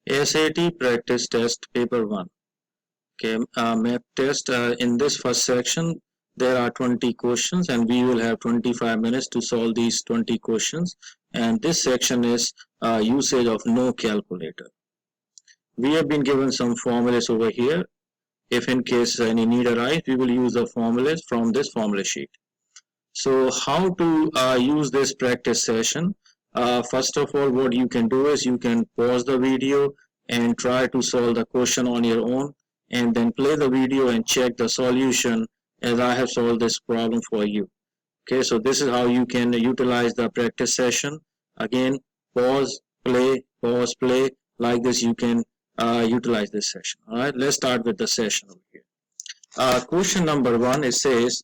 SAT practice test paper 1. Okay, math test. In this first section, there are 20 questions and we will have 25 minutes to solve these 20 questions. And this section is usage of no calculator. We have been given some formulas over here. If in case any need arise, we will use the formulas from this formula sheet. So how to use this practice session? First of all, what you can do is you can pause the video and try to solve the question on your own, and then play the video and check the solution as I have solved this problem for you. Okay, so this is how you can utilize the practice session. Again, pause, play, like this you can utilize this session. Alright, let's start with the session over here. Question number 1, it says,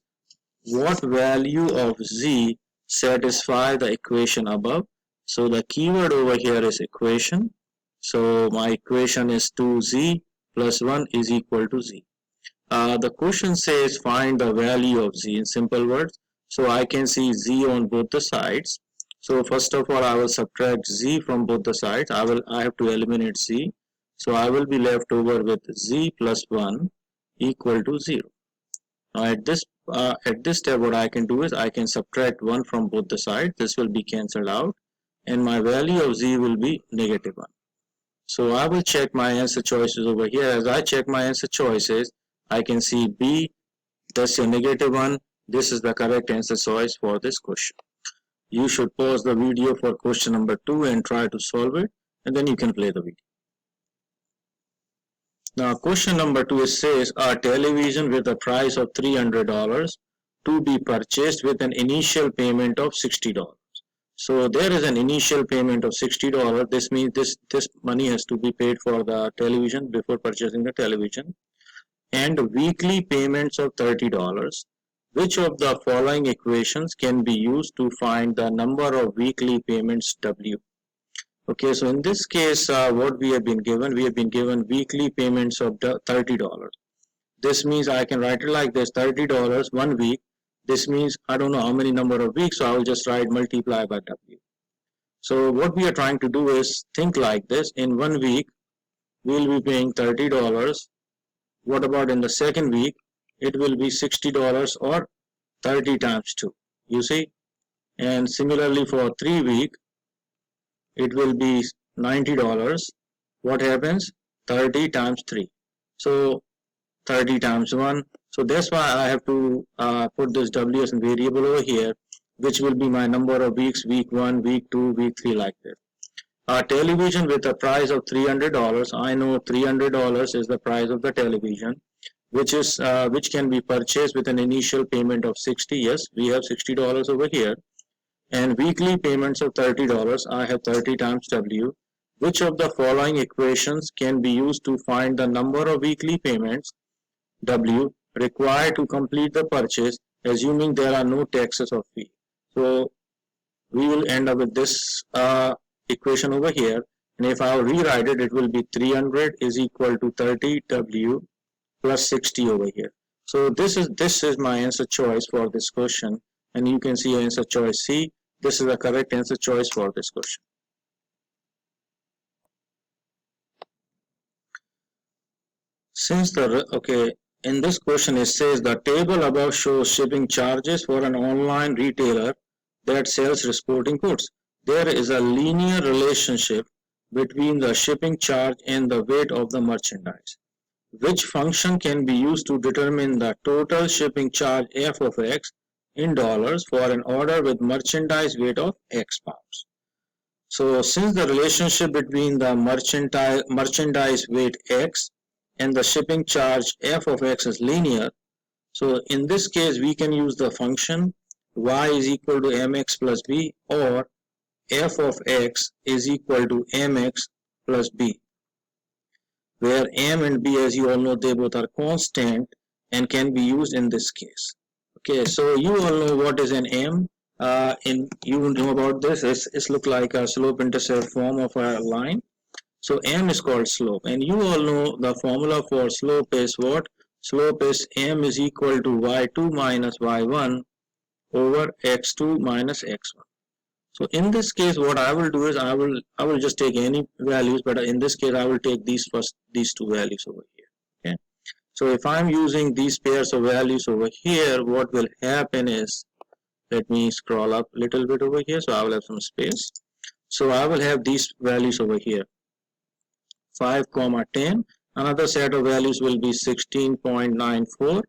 what value of z satisfy the equation above? So the keyword over here is equation. So my equation is 2z plus 1 is equal to z. The question says find the value of z in simple words. So I can see z on both the sides. So first of all, I will subtract z from both the sides. I have to eliminate z. So I will be left over with z plus 1 equal to 0. Now at this step, what I can do is I can subtract 1 from both the sides. This will be cancelled out and my value of z will be negative 1. So I will check my answer choices over here. As I check my answer choices, I can see B, that's your negative 1. This is the correct answer choice for this question. You should pause the video for question number 2 and try to solve it, and then you can play the video. Now question number 2, it says a television with a price of $300 to be purchased with an initial payment of $60. So there is an initial payment of $60. This means this money has to be paid for the television before purchasing the television, and weekly payments of $30. Which of the following equations can be used to find the number of weekly payments W? Okay, so in this case, what we have been given weekly payments of $30. This means I can write it like this: $30 1 week. This means I don't know how many number of weeks, so I will just write multiply by W. So what we are trying to do is think like this: in 1 week we will be paying $30. What about in the second week? It will be $60 or 30 times 2, you see. And similarly for 3 weeks it will be $90. What happens? 30 times 3, so 30 times 1. So that's why I have to put this W as a variable over here, which will be my number of weeks: week 1, week 2, week 3, like that. A television with a price of $300. I know $300 is the price of the television, which can be purchased with an initial payment of 60. Yes, we have $60 over here, and weekly payments of $30. I have 30 times W. Which of the following equations can be used to find the number of weekly payments W required to complete the purchase, assuming there are no taxes or fee? So we will end up with this equation over here, and if I rewrite it, it will be 300 is equal to 30 W plus 60 over here. So this is my answer choice for this question, and you can see answer choice C. This is the correct answer choice for this question. In this question it says the table above shows shipping charges for an online retailer that sells sporting goods. There is a linear relationship between the shipping charge and the weight of the merchandise. Which function can be used to determine the total shipping charge f of x in dollars for an order with merchandise weight of x pounds? So since the relationship between the merchandise weight x and the shipping charge f of x is linear, so in this case we can use the function y is equal to mx plus b, or f of x is equal to mx plus b, where m and b, as you all know, they both are constant and can be used in this case. Okay, so you all know what is an m. You know about this. It's look like a slope-intercept form of a line. So m is called slope, and you all know the formula for slope is what? Slope is m is equal to y2 minus y1 over x2 minus x1. So in this case, what I will do is I will just take any values, but in this case I will take these two values over here. Okay. So if I'm using these pairs of values over here, what will happen is, let me scroll up a little bit over here, so I will have some space. So I will have these values over here, 5, 10. Another set of values will be 16.94,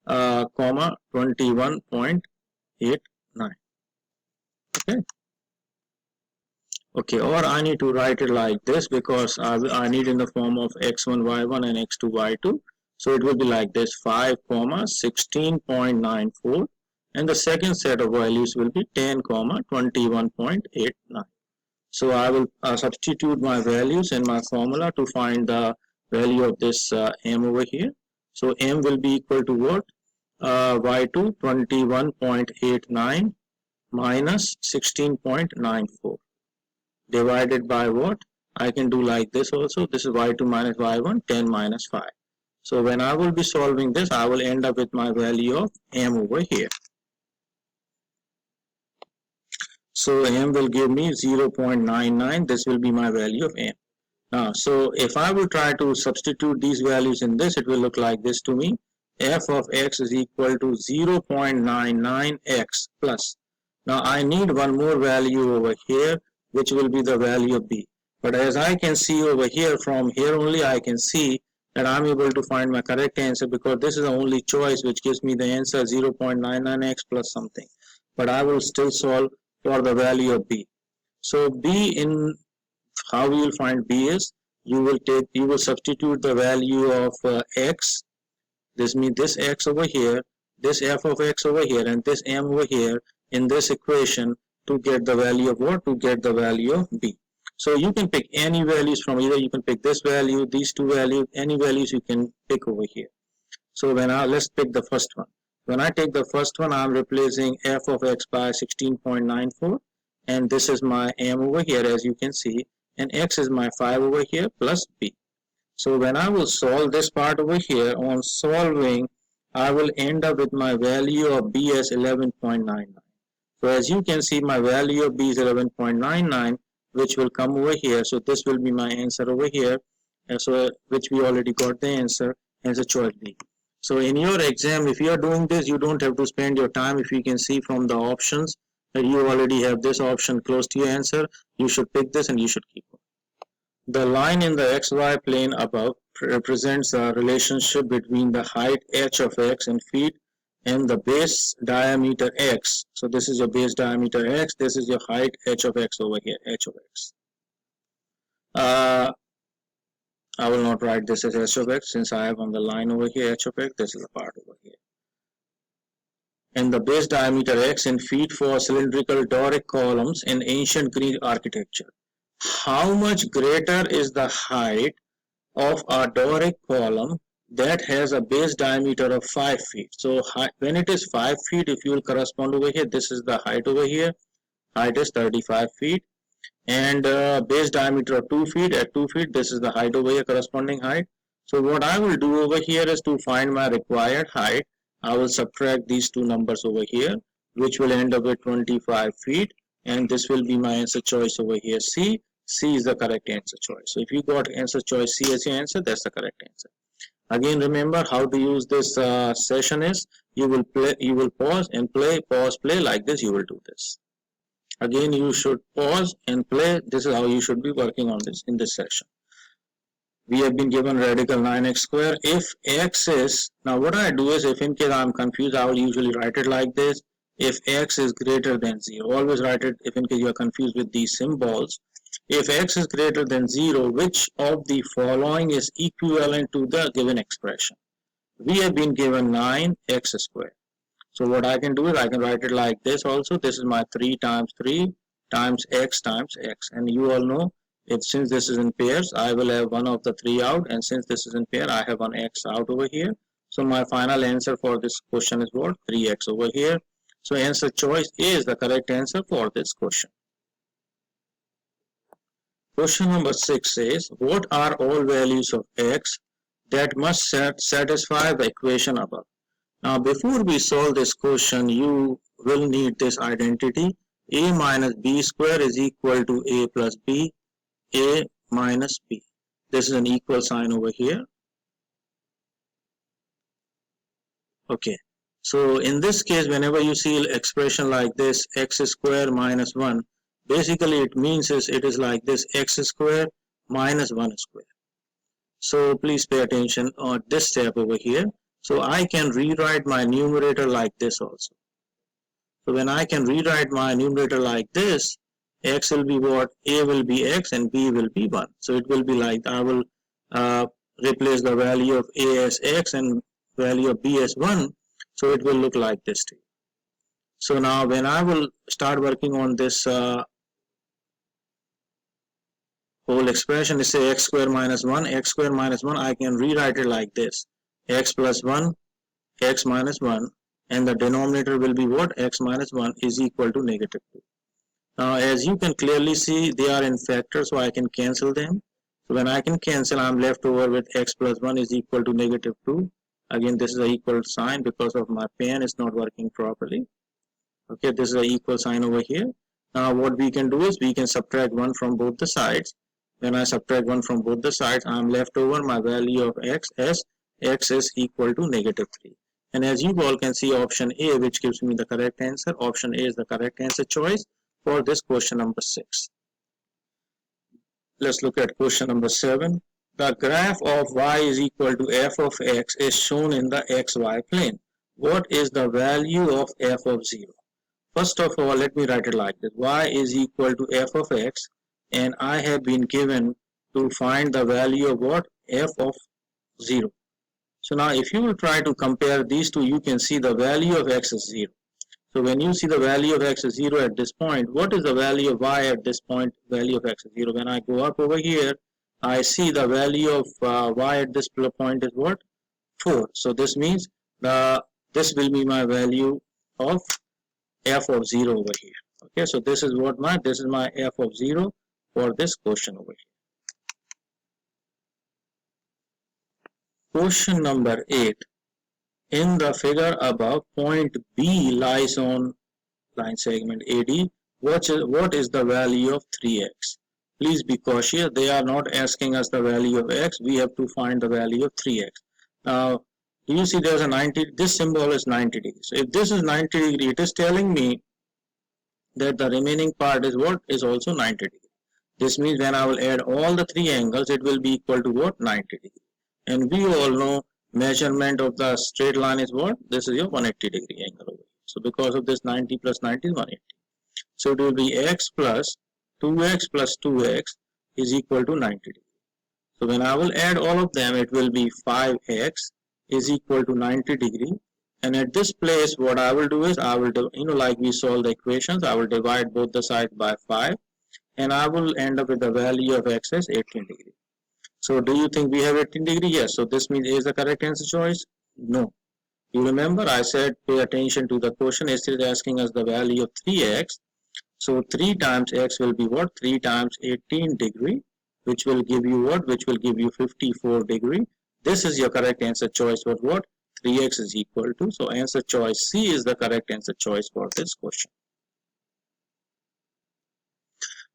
21.89. Okay. Okay, or I need to write it like this because I need in the form of x1, y1 and x2, y2. So it will be like this, 5, 16.94, and the second set of values will be 10, 21.89. So I will substitute my values in my formula to find the value of this m over here. So m will be equal to what? Y2, 21.89 minus 16.94. Divided by what? I can do like this also. This is y2 minus y1, 10 minus 5. So when I will be solving this, I will end up with my value of m over here. So m will give me 0.99. This will be my value of m. Now, so if I will try to substitute these values in this, it will look like this to me. F of x is equal to 0.99x plus. Now I need one more value over here, which will be the value of b. But as I can see over here, from here only I can see that I'm able to find my correct answer because this is the only choice which gives me the answer 0.99x plus something. But I will still solve for the value of b. So b, in how we will find b is, you will substitute the value of x. This means this x over here, this f of x over here, and this m over here in this equation to get the value of what? To get the value of b. So you can pick any values from either. You can pick this value, these two values, any values you can pick over here. So let's pick the first one. When I take the first one, I'm replacing f of x by 16.94, and this is my m over here, as you can see, and x is my 5 over here plus b. So when I will solve this part over here, on solving, I will end up with my value of b as 11.99. So as you can see, my value of b is 11.99, which will come over here. So this will be my answer over here, and so which we already got the answer as a choice B. So in your exam, if you are doing this, you don't have to spend your time. If you can see from the options that you already have this option close to your answer, you should pick this and you should keep it. The line in the xy plane above represents a relationship between the height h of x in feet and the base diameter x. So this is your base diameter x, this is your height h of x over here, h of x. I will not write this as h of x since I have on the line over here h of x, this is the part over here. And the base diameter x in feet for cylindrical Doric columns in ancient Greek architecture. How much greater is the height of a Doric column that has a base diameter of 5 feet? So when it is 5 feet, if you will correspond over here, this is the height over here. Height is 35 feet. And base diameter of 2 feet. At 2 feet, this is the height over here, corresponding height. So what I will do over here is to find my required height. I will subtract these two numbers over here, which will end up with 25 feet. And this will be my answer choice over here, C. C is the correct answer choice. So if you got answer choice C as your answer, that's the correct answer. Again, remember how to use this session is, you will pause and play, pause, play, like this, you will do this. Again, you should pause and play. This is how you should be working on this in this session. We have been given radical 9x square. If x is, now what I do is, if in case I'm confused, I will usually write it like this. If x is greater than 0, always write it if in case you are confused with these symbols. If x is greater than 0, which of the following is equivalent to the given expression? We have been given 9x squared. So what I can do is I can write it like this also. This is my 3 times 3 times x. And you all know, since this is in pairs, I will have one of the 3 out. And since this is in pair, I have one x out over here. So my final answer for this question is what? 3x over here. So answer choice is the correct answer for this question. Question number 6 says, what are all values of x that must satisfy the equation above? Now, before we solve this question, you will need this identity. A minus B square is equal to A plus B, A minus B. This is an equal sign over here. Okay, so in this case, whenever you see an expression like this, x square minus 1, basically it means it is like this, x square minus 1 square. So please pay attention on this step over here. So I can rewrite my numerator like this also. So when I can rewrite my numerator like this, x will be what? A will be x and B will be 1. So it will be like, I will replace the value of A as x and value of B as 1. So it will look like this to you. So now when I will start working on this whole expression, is say x square minus 1, x square minus 1, I can rewrite it like this, x plus 1, x minus 1, and the denominator will be what? X minus 1 is equal to negative 2. Now as you can clearly see, they are in factors, so I can cancel them. So when I can cancel, I'm left over with x plus 1 is equal to negative 2. Again, this is an equal sign because of my pen is not working properly. Okay, this is an equal sign over here. Now what we can do is we can subtract 1 from both the sides. When I subtract 1 from both the sides, I'm left over my value of x as x is equal to negative 3. And as you all can see, option A, which gives me the correct answer, option A is the correct answer choice for this question number 6. Let's look at question number 7. The graph of y is equal to f of x is shown in the xy plane. What is the value of f of 0? First of all, let me write it like this. Y is equal to f of x, and I have been given to find the value of what? F of 0. So now if you will try to compare these two, you can see the value of x is 0. So when you see the value of x is 0 at this point, what is the value of y at this point? Value of x is 0. When I go up over here, I see the value of y at this point is what? 4. So this means this will be my value of f of 0 over here. Okay, so this is my f of 0 for this question over here. Question number 8. In the figure above, point B lies on line segment AD. What is the value of 3x? Please be cautious. They are not asking us the value of x. We have to find the value of 3x. Now, you see there's a 90. This symbol is 90 degrees. So if this is 90 degrees, it is telling me that the remaining part is what? Is also 90 degrees. This means when I will add all the three angles, it will be equal to what? 90 degrees. And we all know measurement of the straight line is what? This is your 180 degree angle over here. So because of this 90 plus 90 is 180. So it will be x plus 2x is equal to 90 degrees. So when I will add all of them, it will be 5x is equal to 90 degree. And at this place, what I will do is I will do, like we solve the equations, I will divide both the sides by 5. And I will end up with the value of x as 18 degree. So do you think we have 18 degree? Yes. So this means A is the correct answer choice? No. You remember I said pay attention to the question. It is asking us the value of 3x. So 3 times x will be what? 3 times 18 degree, which will give you what? Which will give you 54 degree. This is your correct answer choice for what? 3x is equal to. So answer choice C is the correct answer choice for this question.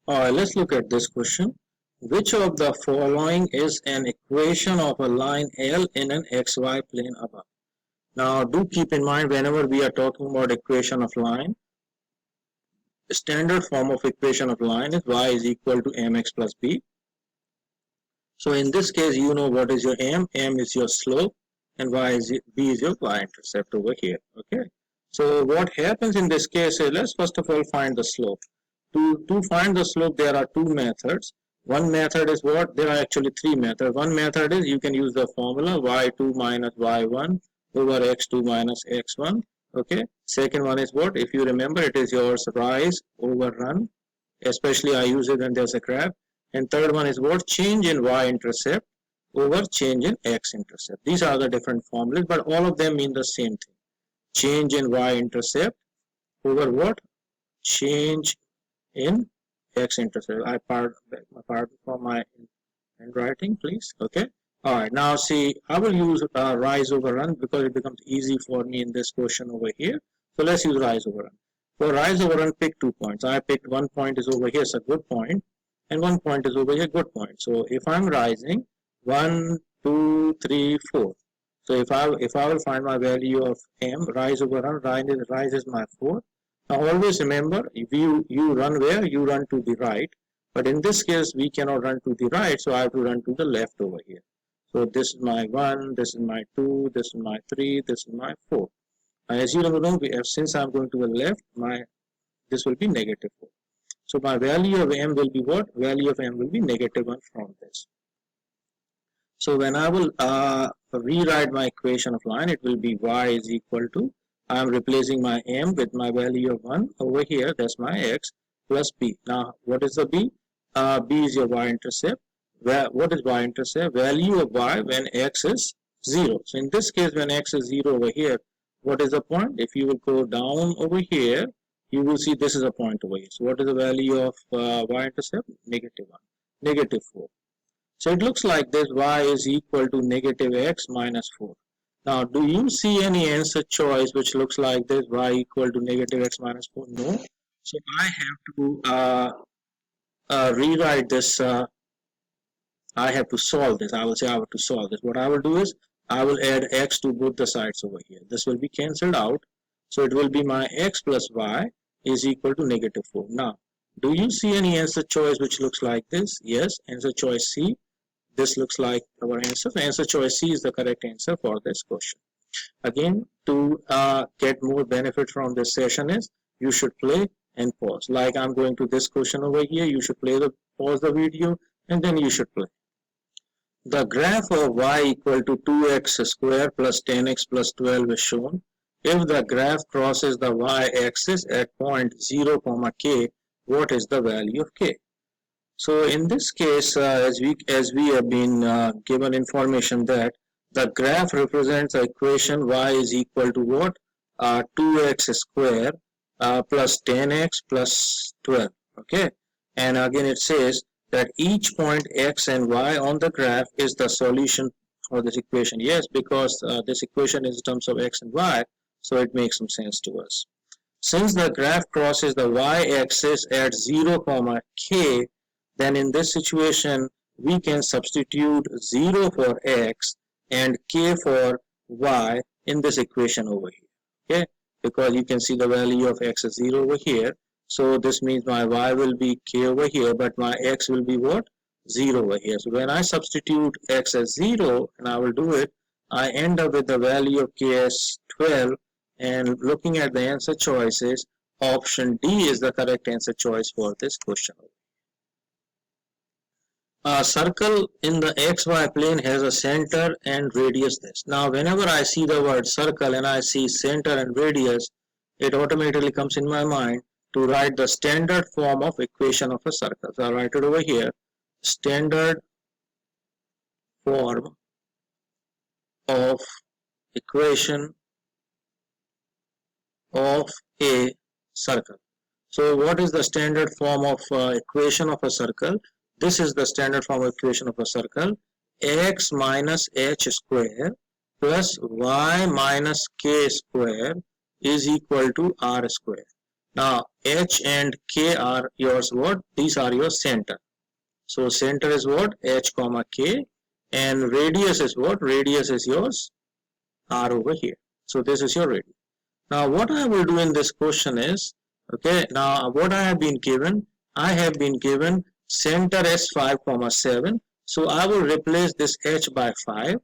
Alright, let's look at this question. Which of the following is an equation of a line L in an xy plane above? Now do keep in mind whenever we are talking about equation of line, the standard form of equation of line is y is equal to mx plus b. So in this case, you know what is your m is your slope, and b is your y-intercept over here. Okay. So what happens in this case is, let's first of all find the slope. To find the slope, there are two methods. One method is what? There are actually three methods. One method is you can use the formula y2 minus y1 over x2 minus x1. Okay. Second one is what? If you remember, it is yours rise over run. Especially I use it when there's a graph. And third one is what? Change in y-intercept over change in x-intercept. These are the different formulas, but all of them mean the same thing. Change in y-intercept over what? Change in x-intercept. I pardon for my handwriting, please. Okay. All right. Now see, I will use rise over run because it becomes easy for me in this question over here. So let's use rise over run. For rise over run, pick 2 points. I picked 1 point is over here, it's a good point, and 1 point is over here, good point. So if I'm rising 1, 2, 3, 4. So if I will find my value of m, rise over run, rise is my 4. Now always remember, if you run where? You run to the right. But in this case, we cannot run to the right, so I have to run to the left over here. So this is my 1, this is my 2, this is my 3, this is my 4. As you know, since I'm going to the left, this will be negative 4. So my value of m will be what? Value of m will be negative 1 from this. So when I will rewrite my equation of line, it will be y is equal to, I'm replacing my m with my value of 1 over here, that's my x, plus b. Now what is the b? B is your y-intercept. What is y-intercept? Value of y when x is 0. So in this case, when x is 0 over here, what is the point? If you will go down over here, you will see this is a point over here. So what is the value of y-intercept? Negative 1, negative 4. So it looks like this, y is equal to negative x minus 4. Now, do you see any answer choice which looks like this, y equal to negative x minus 4? No. So I have to rewrite this. I have to solve this. I will say I have to solve this. What I will do is, I will add x to both the sides over here. This will be cancelled out. So it will be my x plus y is equal to negative 4. Now, do you see any answer choice which looks like this? Yes, answer choice C. This looks like our answer. Answer choice C is the correct answer for this question. Again, to get more benefit from this session is, you should play and pause. Like I'm going to this question over here, you should pause the video and then you should play. The graph of y equal to 2x square plus 10x plus 12 is shown. If the graph crosses the y-axis at point 0, k, what is the value of k? So in this case, as we have been given information that the graph represents the equation y is equal to what? 2x square plus 10x plus 12. Okay, and again it says that each point x and y on the graph is the solution for this equation. Yes, because this equation is in terms of x and y, so it makes some sense to us. Since the graph crosses the y-axis at 0, k, then in this situation we can substitute 0 for x and k for y in this equation over here. Okay, because you can see the value of x is 0 over here. So this means my y will be k over here, but my x will be what? 0 over here. So when I substitute x as 0, and I will do it, I end up with the value of k as 12. And looking at the answer choices, option D is the correct answer choice for this question. A circle in the xy plane has a center and radius this. Now whenever I see the word circle and I see center and radius, it automatically comes in my mind to write the standard form of equation of a circle. So I'll write it over here. Standard form of equation of a circle. So what is the standard form of equation of a circle? This is the standard form of equation of a circle. X minus h square plus y minus k square is equal to r square. Now h and k are yours what? These are your center. So center is what? H comma k, and radius is what? Radius is yours r over here. So this is your radius. Now what I will do in this question is, okay, now what I have been given center as 5, 7. So I will replace this h by 5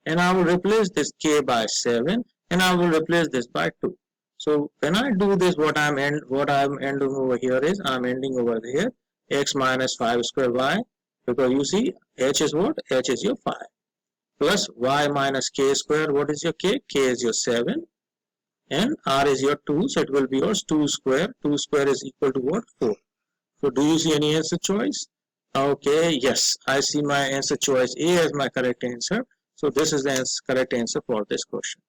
and I will replace this k by 7 and I will replace this by 2. So when I do this, what I'm ending over here is, I'm ending over here x minus 5 square y, because you see h is what? H is your 5, plus y minus k square. What is your k? K is your 7. And r is your 2, so it will be yours 2 square. 2 square is equal to what? 4. So do you see any answer choice? Okay, yes, I see my answer choice A as my correct answer. So this is the correct answer for this question.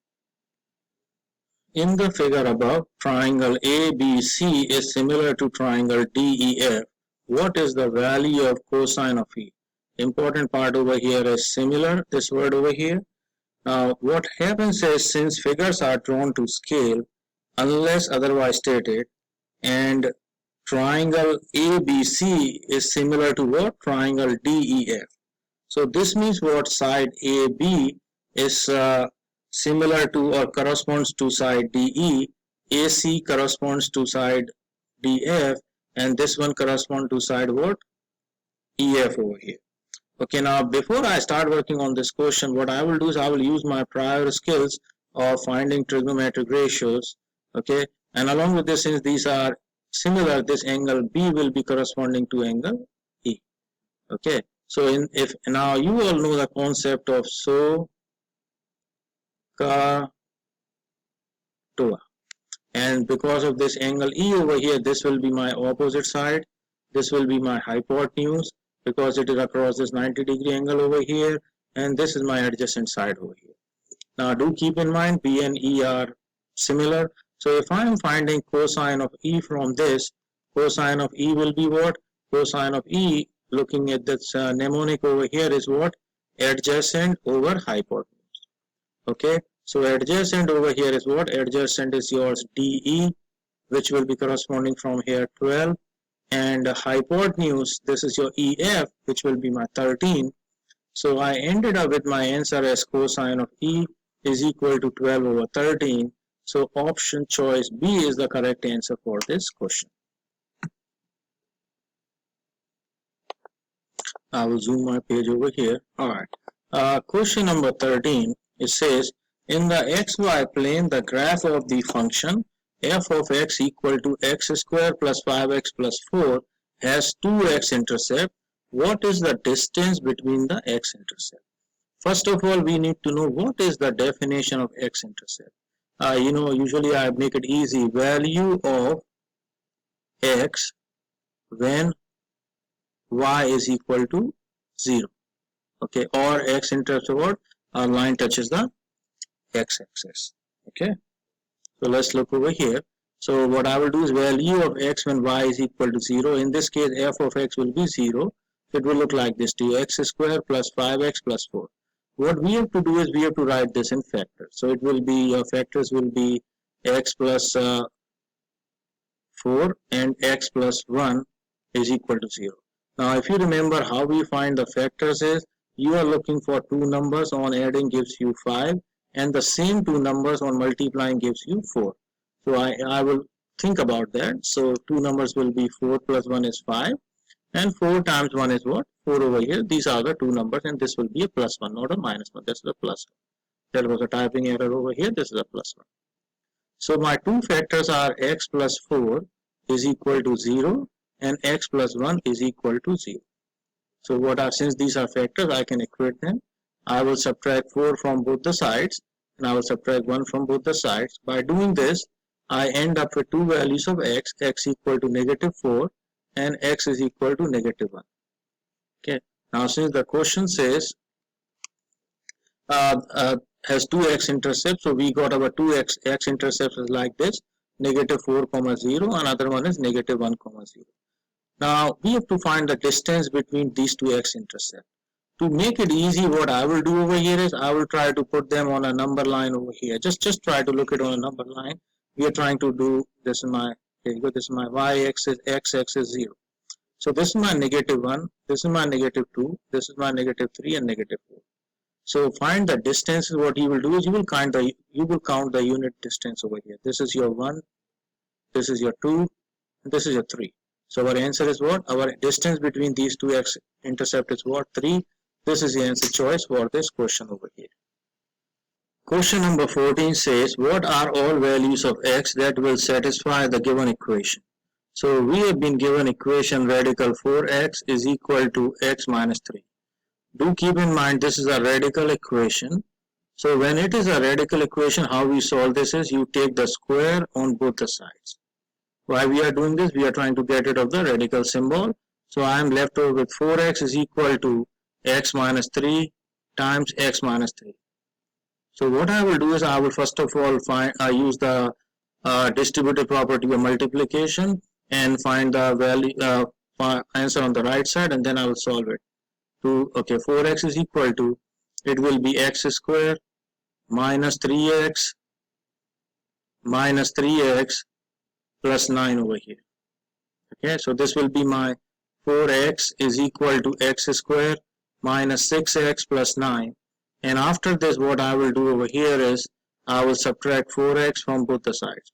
In the figure above, triangle ABC is similar to triangle DEF. What is the value of cosine of E? Important part over here is similar, this word over here. Now what happens is, since figures are drawn to scale, unless otherwise stated, and triangle ABC is similar to what? Triangle DEF. So this means what? Side AB is similar to or corresponds to side DE, AC corresponds to side DF, and this one corresponds to side what? EF over here. Okay, now before I start working on this question, what I will do is I will use my prior skills of finding trigonometric ratios. Okay, and along with this, since these are similar, this angle B will be corresponding to angle E. Okay, so if now you all know the concept of SOHCAHTOA, and because of this angle E over here, this will be my opposite side, this will be my hypotenuse because it is across this 90-degree angle over here, and this is my adjacent side over here. Now do keep in mind B and E are similar, so if I am finding cosine of E from this, cosine of E will be what? Cosine of E, looking at this mnemonic over here, is what? Adjacent over hypotenuse. Okay, so adjacent over here is what? Adjacent is yours DE, which will be corresponding from here 12, and hypotenuse, this is your EF, which will be my 13. So I ended up with my answer as cosine of E is equal to 12 over 13. So option choice B is the correct answer for this question. I will zoom my page over here. Alright. Question number 13, it says, in the xy plane, the graph of the function f of x equal to x square plus 5x plus 4 has 2x intercept. What is the distance between the x-intercept? First of all, we need to know what is the definition of x-intercept. Usually I make it easy. Value of x when y is equal to 0. Okay, or x-intercept what? Our line touches the x-axis. Okay, so let's look over here. So what I will do is value of x when y is equal to 0. In this case, f of x will be 0. It will look like this, to x square plus 5x plus 4. What we have to do is we have to write this in factors. So it will be, your factors will be x plus 4 and x plus 1 is equal to 0. Now if you remember how we find the factors is, you are looking for two numbers, on adding gives you 5, and the same two numbers on multiplying gives you 4. So I will think about that. So two numbers will be 4 plus 1 is 5. And 4 times 1 is what? 4 over here. These are the two numbers, and this will be a plus 1, not a minus 1. This is a plus 1. There was a typing error over here. This is a plus 1. So my two factors are x plus 4 is equal to 0 and x plus 1 is equal to 0. So since these are factors, I can equate them. I will subtract 4 from both the sides, and I will subtract 1 from both the sides. By doing this, I end up with two values of x equal to negative 4 and x is equal to negative 1. Okay, now since the question says has 2x intercepts, so we got our 2x intercepts is like this, negative 4 comma 0, another one is negative 1 comma 0. Now we have to find the distance between these two x intercepts. To make it easy, what I will do over here is I will try to put them on a number line over here. Just try to look at on a number line. We are trying to do this in my, here you go, this is my y-axis, x-axis 0. So this is my negative 1, this is my negative 2, this is my negative 3 and negative 4. So find the distance. What you will do is you will count the unit distance over here. This is your 1, this is your 2, and this is your 3. So our answer is what? Our distance between these two x intercept is what? 3. This is the answer choice for this question over here. Question number 14 says, what are all values of x that will satisfy the given equation? So we have been given equation radical 4x is equal to x minus 3. Do keep in mind this is a radical equation. So when it is a radical equation, how we solve this is you take the square on both the sides. Why we are doing this? We are trying to get rid of the radical symbol. So I am left over with 4x is equal to x minus 3 times x minus 3. So what I will do is I will first of all use the distributive property of multiplication and find the value answer on the right side, and then I will solve it. Okay, 4x is equal to, it will be x square minus 3x plus 9 over here. Okay, so this will be my 4x is equal to x square minus 6x plus 9. And after this, what I will do over here is I will subtract 4x from both the sides.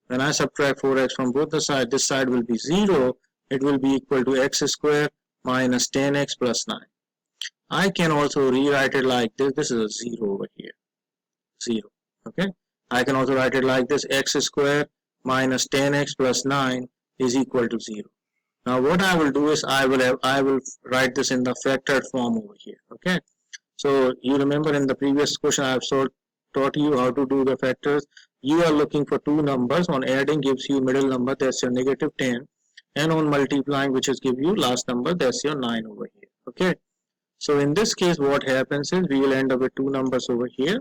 When I subtract 4x from both the sides, this side will be 0. It will be equal to x square minus 10x plus 9. I can also rewrite it like this. This is a 0 over here. 0. Okay. I can also write it like this. X square minus 10x plus 9 is equal to 0. Now what I will do is I will write this in the factored form over here. Okay. So you remember in the previous question I have taught you how to do the factors. You are looking for two numbers. On adding gives you middle number, that's your negative 10, and on multiplying, which is give you last number, that's your 9 over here. Okay. So in this case, what happens is we will end up with two numbers over here.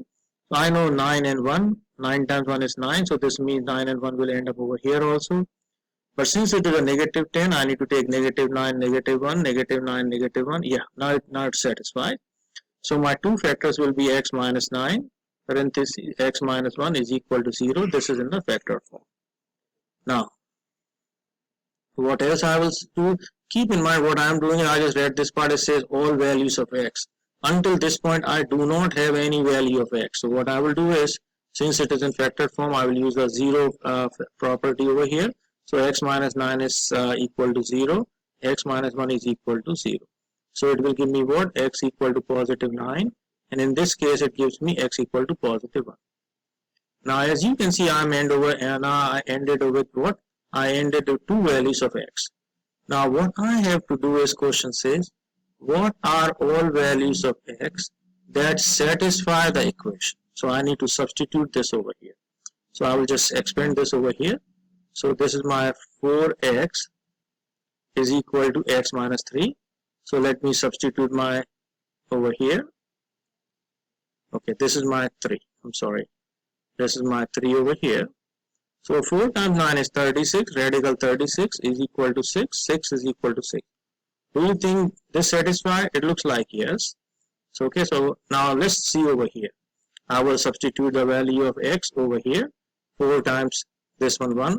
So I know 9 and 1. 9 times 1 is 9. So this means 9 and 1 will end up over here also. But since it is a negative 10, I need to take negative 9, negative 1, negative 9, negative 1. Yeah, now it's satisfied. So my two factors will be x minus 9, parenthesis x minus 1 is equal to 0. This is in the factor form. Now, what else I will do? Keep in mind what I am doing. I just read this part. It says all values of x. Until this point, I do not have any value of x. So what I will do is, since it is in factored form, I will use the 0 property over here. So x minus 9 is equal to 0. X minus 1 is equal to 0. So it will give me what? X equal to positive 9. And in this case, it gives me x equal to positive 1. Now, as you can see, I ended with what? I ended with two values of x. Now, what I have to do is question says, what are all values of x that satisfy the equation? So I need to substitute this over here. So I will just expand this over here. So this is my 4x is equal to x minus 3. So let me substitute my over here. Okay, this is my 3. I'm sorry. This is my 3 over here. So 4 times 9 is 36. Radical 36 is equal to 6. 6 is equal to 6. Do you think this satisfies? It looks like yes. So okay, so now let's see over here. I will substitute the value of x over here. 4 times this one 1.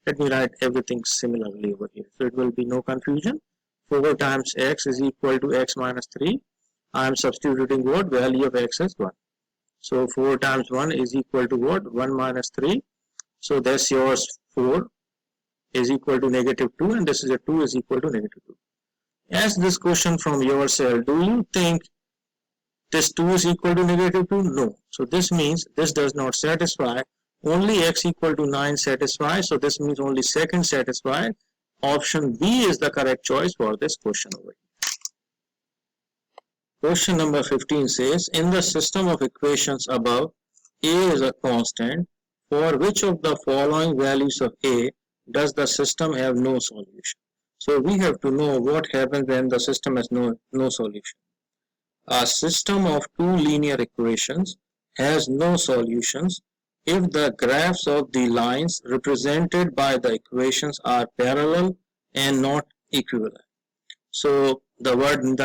Let me write everything similarly over here. So it will be no confusion. 4 times x is equal to x minus 3. I am substituting what? Value of x as 1. So 4 times 1 is equal to what? 1 minus 3. So that's yours 4 is equal to negative 2, and this is a 2 is equal to negative 2. Ask this question from yourself. Do you think this 2 is equal to negative 2? No. So this means this does not satisfy. Only x equal to 9 satisfies. So this means only second satisfied. Option B is the correct choice for this question over here. Question number 15 says, in the system of equations above, A is a constant. For which of the following values of A does the system have no solution? So we have to know what happens when the system has no solution. A system of two linear equations has no solutions if the graphs of the lines represented by the equations are parallel and not equivalent. So the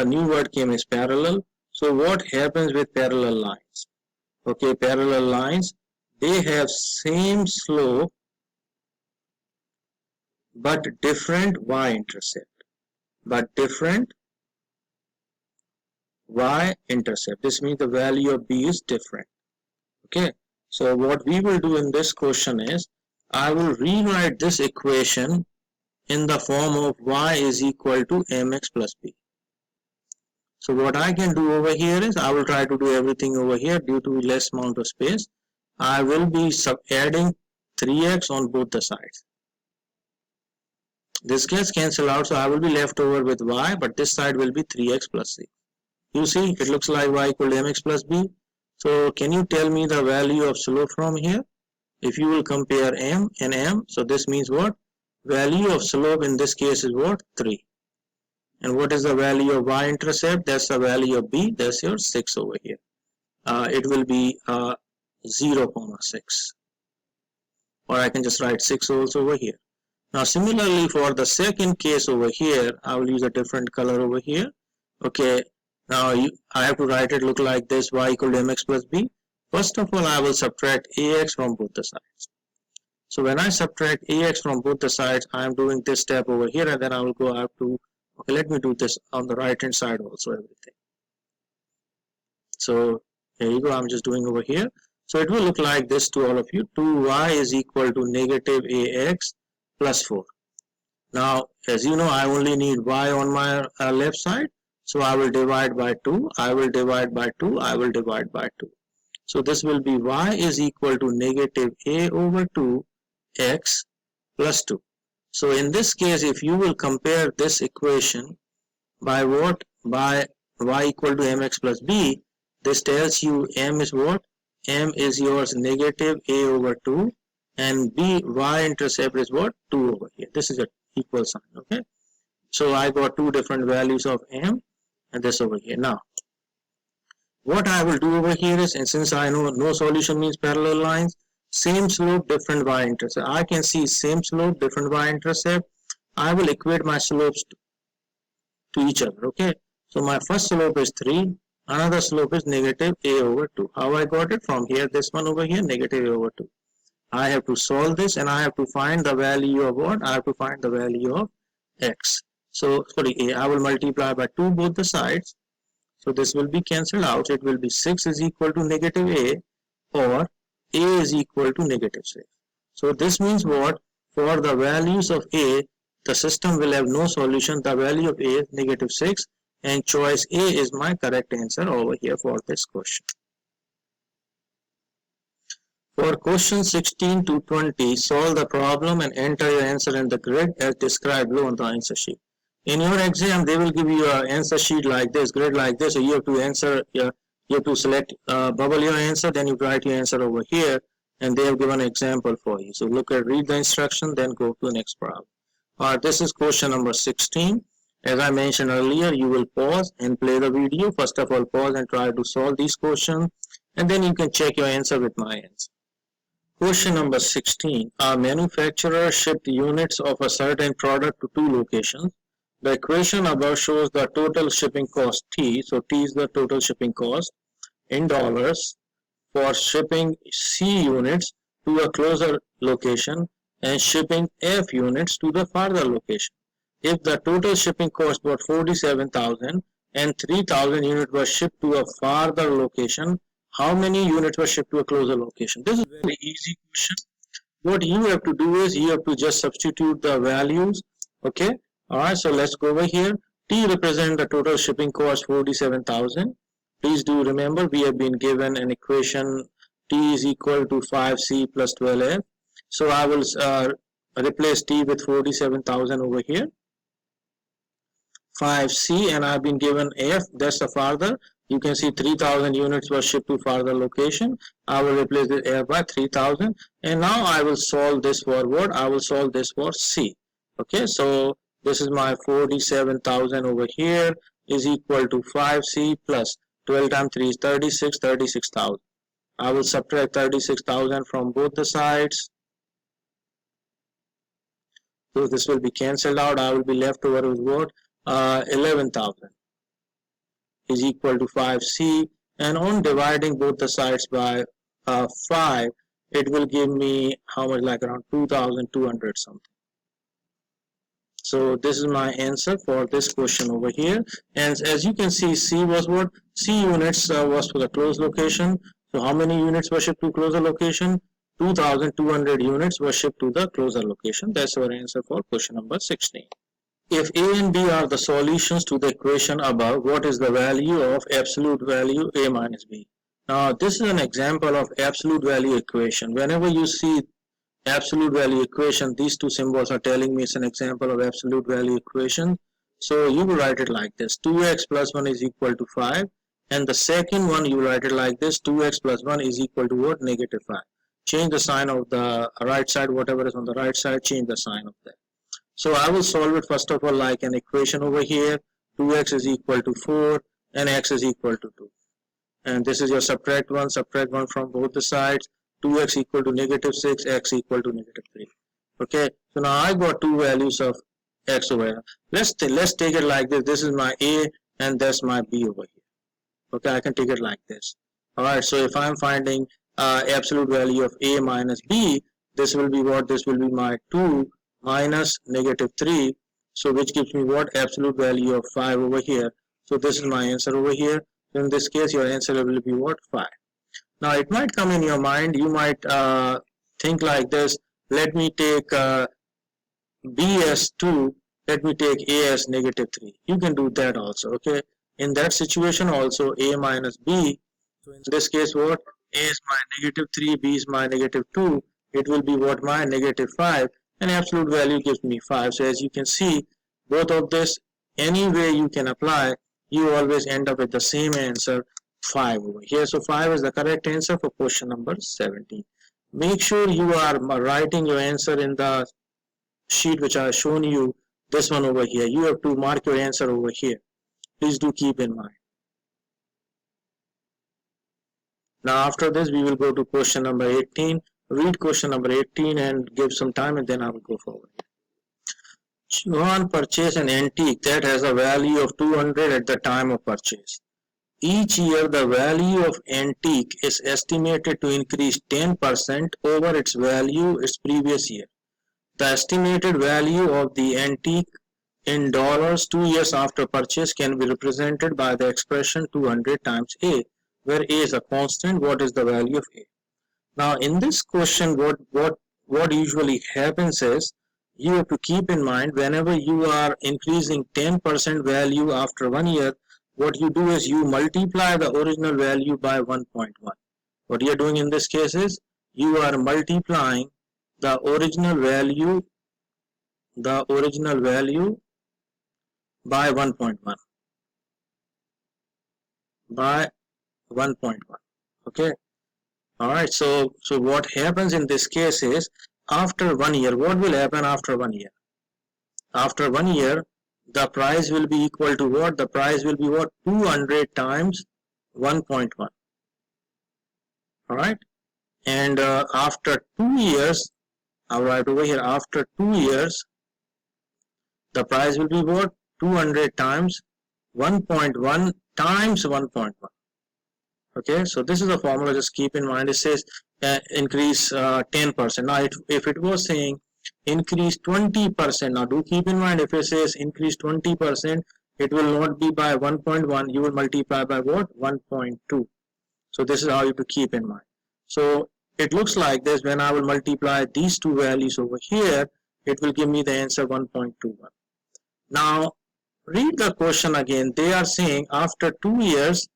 new word came is parallel. So what happens with parallel lines? Okay, parallel lines, they have same slope but different y-intercept. This means the value of B is different. Okay, so what we will do in this question is, I will rewrite this equation in the form of y is equal to mx plus b. So what I can do over here is, I will try to do everything over here due to less amount of space. I will be adding 3x on both the sides. This gets cancelled out, so I will be left over with y, but this side will be 3x plus c. You see, it looks like y equal to mx plus b. So can you tell me the value of slope from here? If you will compare m and m, so this means what? Value of slope in this case is what? 3. And what is the value of y-intercept? That's the value of b. That's your 6 over here. It will be 0, 6. Or I can just write 6 also over here. Now similarly for the second case over here, I will use a different color over here. Okay, now I have to write it look like this, y equal to mx plus b. First of all, I will subtract ax from both the sides. So when I subtract ax from both the sides, I am doing this step over here, and then I will go up to, okay, let me do this on the right hand side also, everything. So here you go, I'm just doing over here. So it will look like this to all of you. 2y is equal to negative ax plus 4. Now, as you know, I only need y on my left side. So I will divide by 2, I will divide by 2, I will divide by 2. So this will be y is equal to negative a over 2 x plus 2. So in this case, if you will compare this equation by what? By y equal to mx plus b, this tells you m is what? M is yours negative a over 2, and b, y-intercept is what? 2 over here. This is an equal sign, okay? So I got two different values of m and this over here. Now, what I will do over here is, and since I know no solution means parallel lines, same slope, different y-intercept. I can see same slope, different y-intercept. I will equate my slopes to each other, okay? So my first slope is 3, another slope is negative a over 2. How I got it? From here, this one over here, negative a over 2. I have to solve this, and I have to find the value of what? I have to find the value of x. So, sorry, a. I will multiply by 2 both the sides. So this will be cancelled out. It will be 6 is equal to negative a, or a is equal to negative 6. So this means what? For the values of a, the system will have no solution. The value of a is negative 6, and choice A is my correct answer over here for this question. For question 16 to 20, solve the problem and enter your answer in the grid as described below on the answer sheet. In your exam, they will give you an answer sheet like this, grid like this. So you have to answer, you have to select, bubble your answer, then you write your answer over here, and they have given an example for you. So look at, read the instruction, then go to the next problem. This is question number 16. As I mentioned earlier, you will pause and play the video. First of all, pause and try to solve these questions, and then you can check your answer with my answer. Question number 16. A manufacturer shipped units of a certain product to 2 locations. The equation above shows the total shipping cost T. So T is the total shipping cost in dollars for shipping C units to a closer location and shipping F units to the farther location. If the total shipping cost was 47,000 and 3,000 units were shipped to a farther location, how many units were shipped to a closer location? This is a very easy question. What you have to do is you have to just substitute the values, okay? Alright, so let's go over here. T represents the total shipping cost 47,000. Please do remember we have been given an equation T is equal to 5C plus 12F. So I will replace T with 47,000 over here. 5C, and I've been given F, that's the farther. You can see 3,000 units were shipped to farther location. I will replace the F by 3,000, and now I will solve this for what? I will solve this for C. Okay, so this is my 47,000 over here is equal to 5C plus 12 times 3 is 36,000. I will subtract 36,000 from both the sides. So this will be cancelled out. I will be left over with what? 11,000 is equal to 5C, and on dividing both the sides by 5, it will give me how much? Like around 2,200 something. So this is my answer for this question over here. And as you can see, C was what? C units was to the close location. So how many units were shipped to closer location? 2,200 units were shipped to the closer location. That's our answer for question number 16. If A and B are the solutions to the equation above, what is the value of absolute value A minus B? Now this is an example of absolute value equation. Whenever you see absolute value equation, these two symbols are telling me it's an example of absolute value equation. So you will write it like this: 2x plus 1 is equal to 5, and the second one you write it like this: 2x plus 1 is equal to what? Negative 5. Change the sign of the right side, whatever is on the right side, change the sign of that. So I will solve it first of all like an equation over here. 2x is equal to 4 and x is equal to 2. And this is your subtract 1 from both the sides. 2x equal to negative 6, x equal to negative 3. Okay, so now I got two values of x over here. Let's take it like this. This is my A and that's my B over here. Okay, I can take it like this. Alright, so if I'm finding absolute value of A minus B, This will be what? This will be my 2 minus negative 3. So which gives me what? Absolute value of 5 over here. So this is my answer over here. So in this case, your answer will be what? 5. Now it might come in your mind, you might think like this, let me take B as 2, let me take A as negative 3. You can do that also, okay? In that situation also, A minus B, so in this case what? A is my negative 3, B is my negative 2, it will be what? My negative 5, and absolute value gives me 5. So as you can see, both of this, any way you can apply, you always end up with the same answer, 5 over here. So 5 is the correct answer for question number 17. Make sure you are writing your answer in the sheet which I have shown you, this one over here. You have to mark your answer over here. Please do keep in mind. Now after this we will go to question number 18. Read question number 18 and give some time, and then I will go forward. Johan purchased an antique that has a value of 200 at the time of purchase. Each year the value of antique is estimated to increase 10% over its value its previous year. The estimated value of the antique in dollars 2 years after purchase can be represented by the expression 200 times A, where A is a constant. What is the value of A? Now in this question, what usually happens is, you have to keep in mind, whenever you are increasing 10% value after 1 year, what you do is you multiply the original value by 1.1. What you are doing in this case is, you are multiplying the original value by 1.1, by 1.1. Okay. All right. So what happens in this case is, after 1 year, what will happen after 1 year? After 1 year, the price will be equal to what? The price will be what? 200 times 1.1. All right. And after 2 years, I'll write over here, after 2 years, the price will be what? 200 times 1.1 times 1.1. Okay, so this is a formula, just keep in mind. It says increase 10%. Now if it was saying increase 20%, now do keep in mind, if it says increase 20%, it will not be by 1.1, you will multiply by what? 1.2. So this is how you have to keep in mind. So it looks like this, when I will multiply these two values over here, it will give me the answer 1.21. Now read the question again. They are saying after 2 years,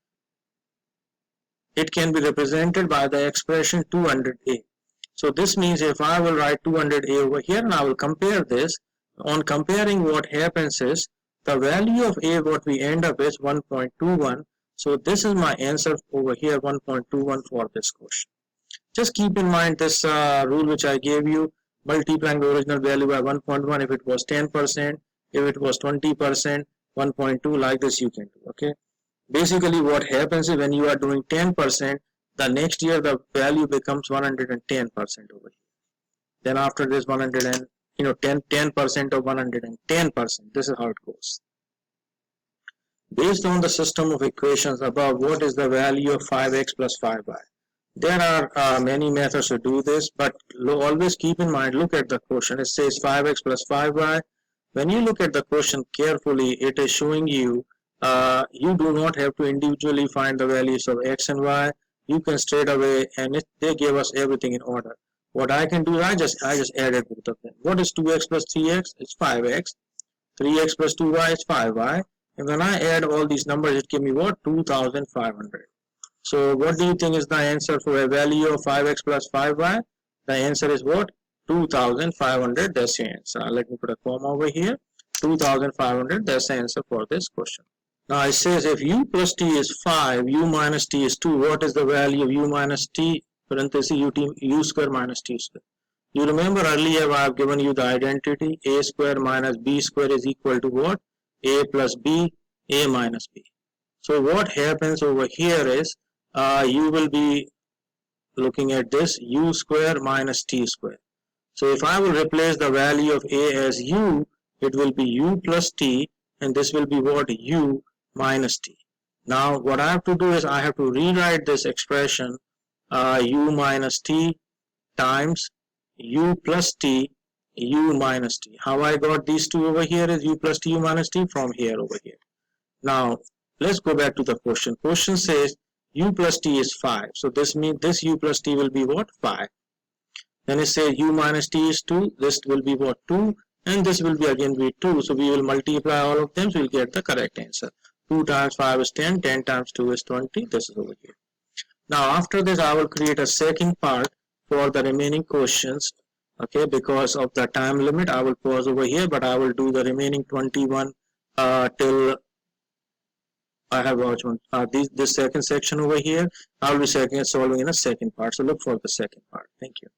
it can be represented by the expression 200A. So this means if I will write 200A over here and I will compare this, on comparing, what happens is, the value of A, what we end up is 1.21. So this is my answer over here, 1.21 for this question. Just keep in mind this rule which I gave you, multiplying the original value by 1.1. If it was 10%, if it was 20%, 1.2, like this you can do. Okay. Basically what happens is, when you are doing 10%, the next year the value becomes 110% over here. Then after this 100 and 10% of 110%. This is how it goes. Based on the system of equations above, what is the value of 5x plus 5y? There are many methods to do this, but always keep in mind, look at the question. It says 5x plus 5y. When you look at the question carefully, it is showing you you do not have to individually find the values of x and y. You can straight away, and they give us everything in order. What I can do, I just added both of them. What is 2x plus 3x? It's 5x. 3x plus 2y is 5y. And when I add all these numbers, it gives me what? 2500. So what do you think is the answer for a value of 5x plus 5y? The answer is what? 2500. That's the answer. Let me put a comma over here. 2500. That's the answer for this question. Now it says if u plus t is 5, u minus t is 2, what is the value of u minus t, parenthesis u square minus t square? You remember earlier I have given you the identity, a square minus b square is equal to what? A plus b, a minus b. So what happens over here is, you will be looking at this, u square minus t square. So if I will replace the value of a as u, it will be u plus t, and this will be what? U minus t. Now what I have to do is, I have to rewrite this expression u minus t times u plus t, u minus t. How I got these two over here is u plus t, u minus t from here over here. Now, let's go back to the question. Question says u plus t is 5. So this means this u plus t will be what? 5. Then it says u minus t is 2. This will be what? 2. And this will be again be 2. So we will multiply all of them. So we'll get the correct answer. 2 times 5 is 10. 10 times 2 is 20. This is over here. Now after this, I will create a second part for the remaining questions. Okay, because of the time limit, I will pause over here, but I will do the remaining 21 till I have watched one. This second section over here, I will be solving in a second part. So look for the second part. Thank you.